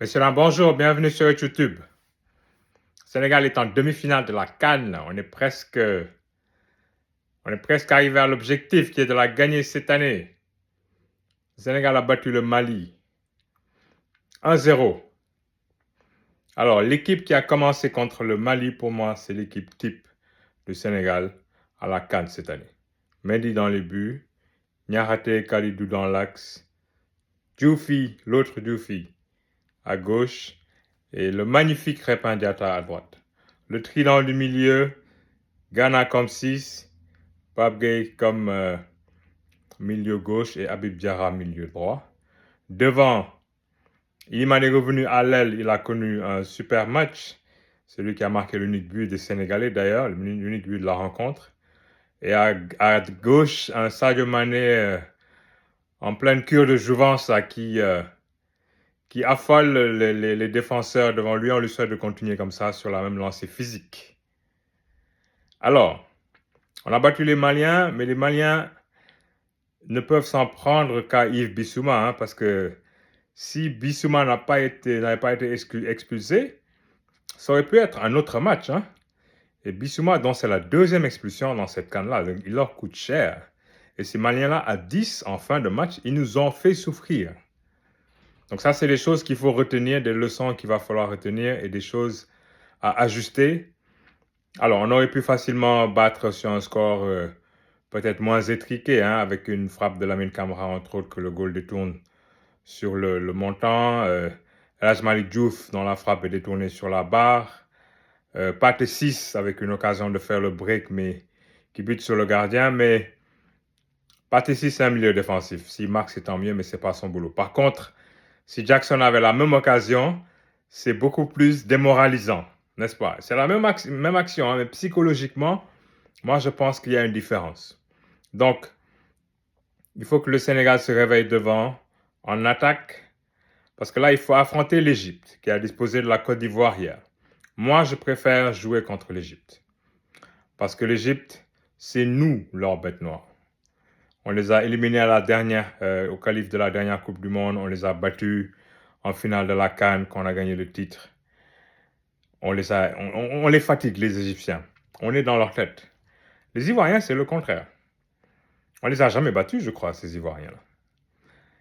Messieurs, dames, bonjour, bienvenue sur YouTube. Sénégal est en demi-finale de la CAN. On est presque arrivé à l'objectif qui est de la gagner cette année. Le Sénégal a battu le Mali 1-0. Alors, l'équipe qui a commencé contre le Mali, pour moi, c'est l'équipe type du Sénégal à la CAN cette année. Mendy dans les buts, Niakhaté Kalidou dans l'axe, Diouf, l'autre Diouf à gauche et le magnifique Crépin Diatta à droite. Le trident du milieu, Ghana comme 6, Pape Gueye comme milieu gauche et Habib Diarra milieu droit. Devant, Iliman est revenu à l'aile, il a connu un super match. C'est lui qui a marqué l'unique but des Sénégalais d'ailleurs, l'unique but de la rencontre. Et à gauche, un Sadio Mané en pleine cure de jouvence qui affole les défenseurs devant lui. On lui souhaite de continuer comme ça sur la même lancée physique. Alors, on a battu les Maliens, mais les Maliens ne peuvent s'en prendre qu'à Yves Bissouma, parce que si Bissouma n'avait pas été expulsé, ça aurait pu être un autre match. Et Bissouma, dont c'est la deuxième expulsion dans cette CAN-là, il leur coûte cher. Et ces Maliens-là, à 10 en fin de match, ils nous ont fait souffrir. Donc ça, c'est des choses qu'il faut retenir, des leçons qu'il va falloir retenir et des choses à ajuster. Alors, on aurait pu facilement battre sur un score peut-être moins étriqué, avec une frappe de Lamine Camara, entre autres, que le goal détourne sur le montant. El Hadji Malick Diouf, dont la frappe est détournée sur la barre. Pathé 6, avec une occasion de faire le break, mais qui bute sur le gardien. Mais Pathé 6, c'est un milieu défensif. S'il marque, c'est tant mieux, mais ce n'est pas son boulot. Par contre, si Jackson avait la même occasion, c'est beaucoup plus démoralisant, n'est-ce pas? C'est la même action, mais psychologiquement, moi, je pense qu'il y a une différence. Donc, il faut que le Sénégal se réveille devant, en attaque, parce que là, il faut affronter l'Égypte, qui a disposé de la Côte d'Ivoire hier. Moi, je préfère jouer contre l'Égypte, parce que l'Égypte, c'est nous, leur bête noire. On les a éliminés au qualif de la dernière Coupe du Monde, on les a battus en finale de la CAN, quand on a gagné le titre. On les fatigue, les Égyptiens. On est dans leur tête. Les Ivoiriens, c'est le contraire. On les a jamais battus, je crois, ces Ivoiriens-là.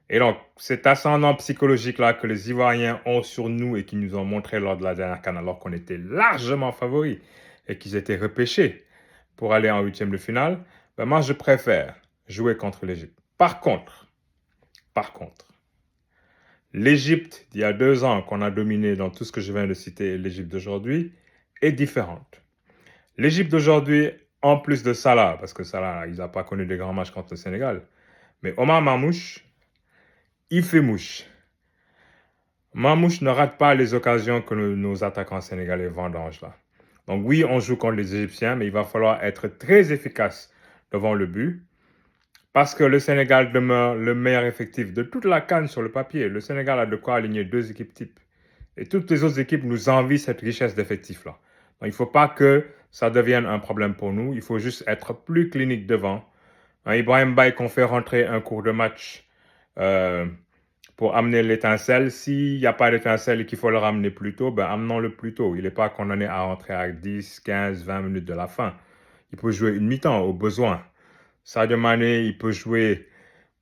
Et donc, cet ascendant psychologique-là que les Ivoiriens ont sur nous et qui nous ont montré lors de la dernière CAN, alors qu'on était largement favoris et qu'ils étaient repêchés pour aller en huitième de finale, moi, je préfère jouer contre l'Égypte. Par contre, l'Égypte d'il y a 2 ans qu'on a dominé dans tout ce que je viens de citer et l'Égypte d'aujourd'hui est différente. L'Égypte d'aujourd'hui, en plus de Salah, parce que Salah, il n'a pas connu de grands matchs contre le Sénégal, mais Omar Mamouche, il fait mouche. Mamouche ne rate pas les occasions que nos attaquants sénégalais vendangent là. Donc oui, on joue contre les Égyptiens, mais il va falloir être très efficace devant le but, parce que le Sénégal demeure le meilleur effectif de toute la CAN sur le papier. Le Sénégal a de quoi aligner 2 équipes types. Et toutes les autres équipes nous envient cette richesse d'effectifs là. Donc il ne faut pas que ça devienne un problème pour nous. Il faut juste être plus clinique devant. Ibrahim Baye qu'on fait rentrer un cours de match pour amener l'étincelle. S'il n'y a pas d'étincelle et qu'il faut le ramener plus tôt, amenons-le plus tôt. Il n'est pas condamné à rentrer à 10, 15, 20 minutes de la fin. Il peut jouer une mi-temps au besoin. Sadio Mané, il peut jouer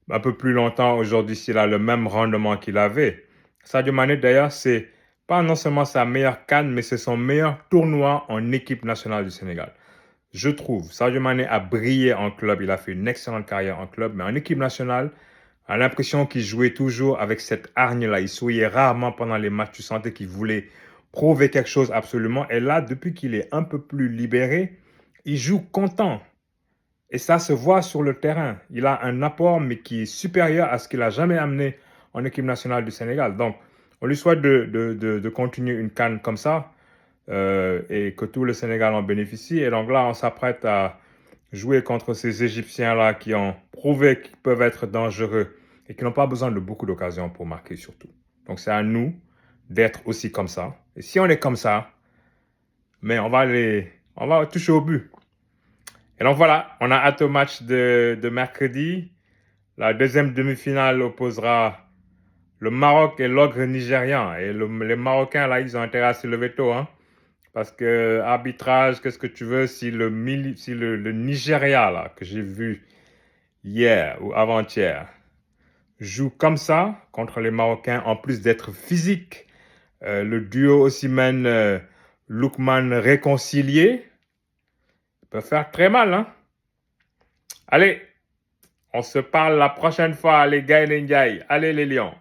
un peu plus longtemps aujourd'hui s'il a le même rendement qu'il avait. Sadio Mané, d'ailleurs, c'est pas non seulement sa meilleure CAN, mais c'est son meilleur tournoi en équipe nationale du Sénégal. Je trouve, Sadio Mané a brillé en club, il a fait une excellente carrière en club, mais en équipe nationale, on a l'impression qu'il jouait toujours avec cette hargne-là. Il souriait rarement pendant les matchs, tu sentais qu'il voulait prouver quelque chose absolument. Et là, depuis qu'il est un peu plus libéré, il joue content. Et ça se voit sur le terrain. Il a un apport, mais qui est supérieur à ce qu'il a jamais amené en équipe nationale du Sénégal. Donc, on lui souhaite de continuer une CAN comme ça et que tout le Sénégal en bénéficie. Et donc là, on s'apprête à jouer contre ces Égyptiens-là qui ont prouvé qu'ils peuvent être dangereux et qui n'ont pas besoin de beaucoup d'occasions pour marquer surtout. Donc, c'est à nous d'être aussi comme ça. Et si on est comme ça, mais on va toucher au but. Et donc voilà, on a hâte au match de mercredi. La deuxième demi-finale opposera le Maroc et l'ogre nigérian. Et les Marocains, là, ils ont intérêt à se lever tôt, hein. Parce que arbitrage, qu'est-ce que tu veux si le Nigeria, là, que j'ai vu hier ou avant-hier, joue comme ça contre les Marocains, en plus d'être physique. Le duo Osimhen Lookman réconcilié peut faire très mal, hein. Allez, on se parle la prochaine fois, les gars et les gars. Allez les Lions.